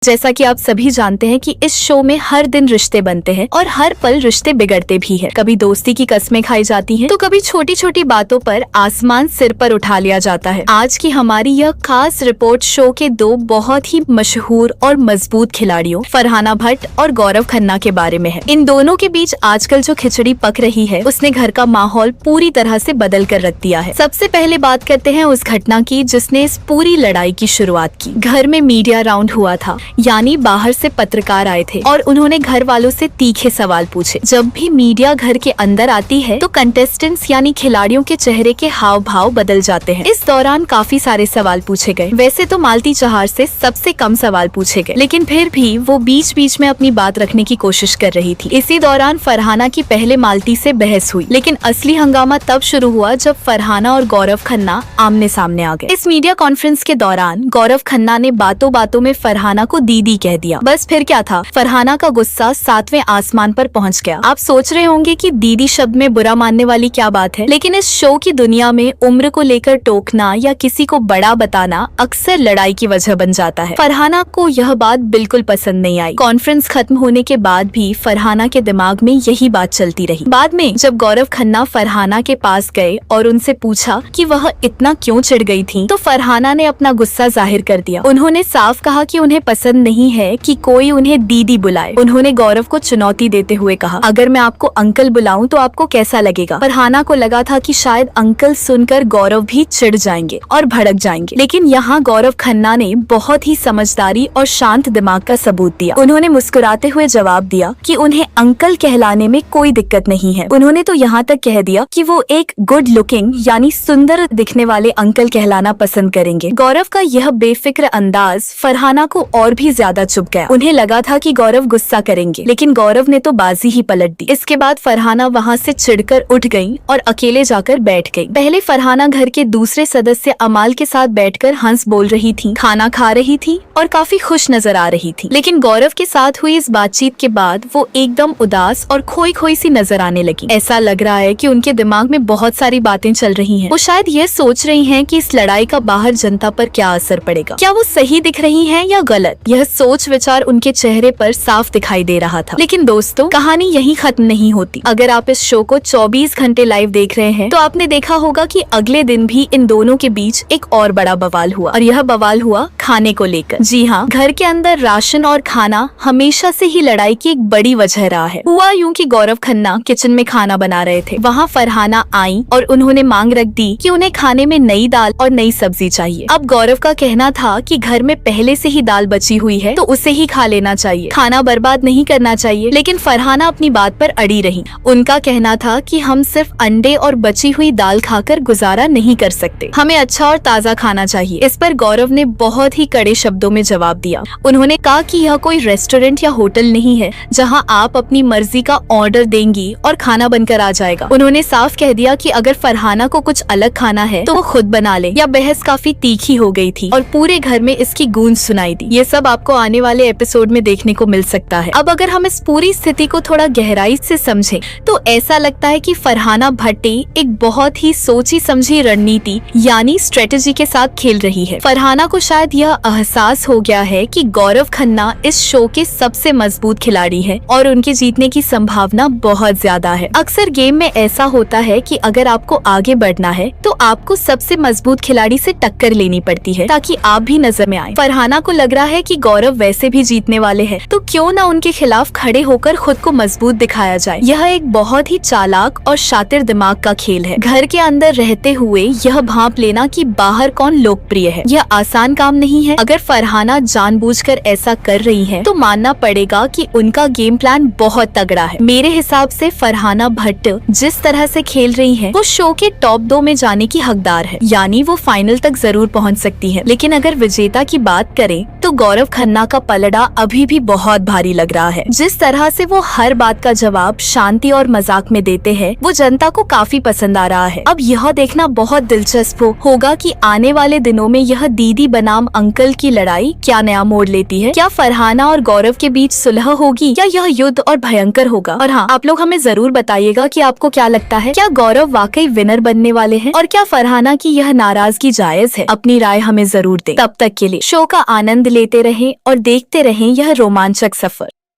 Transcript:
जैसा कि आप सभी जानते हैं कि इस शो में हर दिन रिश्ते बनते हैं और हर पल रिश्ते बिगड़ते भी हैं। कभी दोस्ती की कस्में खाई जाती हैं, तो कभी छोटी छोटी बातों पर आसमान सिर पर उठा लिया जाता है। आज की हमारी यह खास रिपोर्ट शो के दो बहुत ही मशहूर और मजबूत खिलाड़ियों फरहाना भट्ट और गौरव खन्ना के बारे में है। इन दोनों के बीच आजकल जो खिचड़ी पक रही है उसने घर का माहौल पूरी तरह से बदल कर रख दिया है। सबसे पहले बात करते हैं उस घटना की जिसने इस पूरी लड़ाई की शुरुआत की। घर में मीडिया राउंड हुआ था, यानी बाहर से पत्रकार आए थे और उन्होंने घर वालों से तीखे सवाल पूछे। जब भी मीडिया घर के अंदर आती है तो कंटेस्टेंट्स यानी खिलाड़ियों के चेहरे के हाव भाव बदल जाते हैं। इस दौरान काफी सारे सवाल पूछे गए। वैसे तो मालती चहार से सबसे कम सवाल पूछे गए, लेकिन फिर भी वो बीच बीच में अपनी बात रखने की कोशिश कर रही थी। इसी दौरान फरहाना की पहले मालती से बहस हुई, लेकिन असली हंगामा तब शुरू हुआ जब फरहाना और गौरव खन्ना आमने सामने आ गए। इस मीडिया कॉन्फ्रेंस के दौरान गौरव खन्ना ने बातों बातों में फरहाना को दीदी कह दिया। बस फिर क्या था, फरहाना का गुस्सा 7वें आसमान पर पहुंच गया। आप सोच रहे होंगे कि दीदी शब्द में बुरा मानने वाली क्या बात है, लेकिन इस शो की दुनिया में उम्र को लेकर टोकना या किसी को बड़ा बताना अक्सर लड़ाई की वजह बन जाता है। फरहाना को यह बात बिल्कुल पसंद नहीं आई। कॉन्फ्रेंस खत्म होने के बाद भी फरहाना के दिमाग में यही बात चलती रही। बाद में जब गौरव खन्ना फरहाना के पास गए और उनसे पूछा कि वह इतना क्यों चिढ़ गई थी, तो फरहाना ने अपना गुस्सा जाहिर कर दिया। उन्होंने साफ कहा कि उन्हें पसंद नहीं है कि कोई उन्हें दीदी बुलाए। उन्होंने गौरव को चुनौती देते हुए कहा, अगर मैं आपको अंकल बुलाऊं तो आपको कैसा लगेगा। फरहाना को लगा था कि शायद अंकल सुनकर गौरव भी चिढ़ जाएंगे और भड़क जाएंगे, लेकिन यहाँ गौरव खन्ना ने बहुत ही समझदारी और शांत दिमाग का सबूत दिया। उन्होंने मुस्कुराते हुए जवाब दिया कि उन्हें अंकल कहलाने में कोई दिक्कत नहीं है। उन्होंने तो यहाँ तक कह दिया कि वो एक गुड लुकिंग यानी सुंदर दिखने वाले अंकल कहलाना पसंद करेंगे। गौरव का यह बेफिक्र अंदाज फरहाना को और भी ज्यादा चुभ गया। उन्हें लगा था कि गौरव गुस्सा करेंगे, लेकिन गौरव ने तो बाजी ही पलट दी। इसके बाद फरहाना वहाँ से चिढ़कर उठ गई और अकेले जाकर बैठ गई। पहले फरहाना घर के दूसरे सदस्य अमाल के साथ बैठकर हंस बोल रही थी, खाना खा रही थी और काफी खुश नजर आ रही थी। लेकिन गौरव के साथ हुई इस बातचीत के बाद वो एकदम उदास और खोई खोई सी नजर आने लगी। ऐसा लग रहा है कि उनके दिमाग में बहुत सारी बातें चल रही हैं। वो शायद ये सोच रही हैं कि इस लड़ाई का बाहर जनता पर क्या असर पड़ेगा। क्या वो सही दिख रही हैं या गलत? यह सोच विचार उनके चेहरे पर साफ दिखाई दे रहा था। लेकिन दोस्तों, कहानी यहीं खत्म नहीं होती। अगर आप इस शो को 24 घंटे लाइव देख रहे हैं तो आपने देखा होगा कि अगले दिन भी इन दोनों के बीच एक और बड़ा बवाल हुआ, और यह बवाल हुआ खाने को लेकर। जी हाँ, घर के अंदर राशन और खाना हमेशा से ही लड़ाई की एक बड़ी वजह रहा है। हुआ यूं कि गौरव खन्ना किचन में खाना बना रहे थे। वहाँ फरहाना आई और उन्होंने मांग रख दी कि उन्हें खाने में नई दाल और नई सब्जी चाहिए। अब गौरव का कहना था कि घर में पहले से ही दाल बची हुई है तो उसे ही खा लेना चाहिए, खाना बर्बाद नहीं करना चाहिए। लेकिन फरहाना अपनी बात पर अड़ी रही। उनका कहना था कि हम सिर्फ अंडे और बची हुई दाल खाकर गुजारा नहीं कर सकते, हमें अच्छा और ताज़ा खाना चाहिए। इस पर गौरव ने बहुत ही कड़े शब्दों में जवाब दिया। उन्होंने कहा कि यह कोई रेस्टोरेंट या होटल नहीं है जहां आप अपनी मर्जी का ऑर्डर देंगी और खाना बनकर आ जाएगा। उन्होंने साफ कह दिया कि अगर फरहाना को कुछ अलग खाना है तो वो खुद बना ले। यह बहस काफी तीखी हो गई थी और पूरे घर में इसकी गूंज सुनाई दी। ये सब आपको आने वाले एपिसोड में देखने को मिल सकता है। अब अगर हम इस पूरी स्थिति को थोड़ा गहराई से समझें तो ऐसा लगता है कि फरहाना भट्टी एक बहुत ही सोची समझी रणनीति यानी स्ट्रेटेजी के साथ खेल रही है। फरहाना को शायद यह एहसास हो गया है कि गौरव खन्ना इस शो के सबसे मजबूत खिलाड़ी है और उनके जीतने की संभावना बहुत ज्यादा है। अक्सर गेम में ऐसा होता है कि अगर आपको आगे बढ़ना है तो आपको सबसे मजबूत खिलाड़ी से टक्कर लेनी पड़ती है ताकि आप भी नजर में आए। फरहाना को लग रहा है कि गौरव वैसे भी जीतने वाले हैं, तो क्यों ना उनके खिलाफ खड़े होकर खुद को मजबूत दिखाया जाए। यह एक बहुत ही चालाक और शातिर दिमाग का खेल है। घर के अंदर रहते हुए यह भांप लेना कि बाहर कौन लोकप्रिय है, यह आसान काम नहीं है। अगर फरहाना जानबूझकर ऐसा कर रही है तो मानना पड़ेगा कि उनका गेम प्लान बहुत तगड़ा है। मेरे हिसाब से फरहाना भट्ट जिस तरह से खेल रही है वो शो के टॉप 2 में जाने की हकदार है, यानी वो फाइनल तक जरूर पहुंच सकती है। लेकिन अगर विजेता की बात करें तो गौरव खन्ना का पलड़ा अभी भी बहुत भारी लग रहा है। जिस तरह से वो हर बात का जवाब शांति और मजाक में देते हैं वो जनता को काफी पसंद आ रहा है। अब यह देखना बहुत दिलचस्प होगा कि आने वाले दिनों में यह दीदी बनाम अंकल की लड़ाई क्या नया मोड़ लेती है। क्या फरहाना और गौरव के बीच सुलह होगी या यह युद्ध और भयंकर होगा? और हाँ, आप लोग हमें जरूर बताइएगा कि आपको क्या लगता है, क्या गौरव वाकई विनर बनने वाले हैं और क्या फरहाना की यह नाराजगी जायज है? अपनी राय हमें जरूर दें। तब तक के लिए शो का आनंद लेते रहिए। रहें और देखते रहें यह रोमांचक सफर।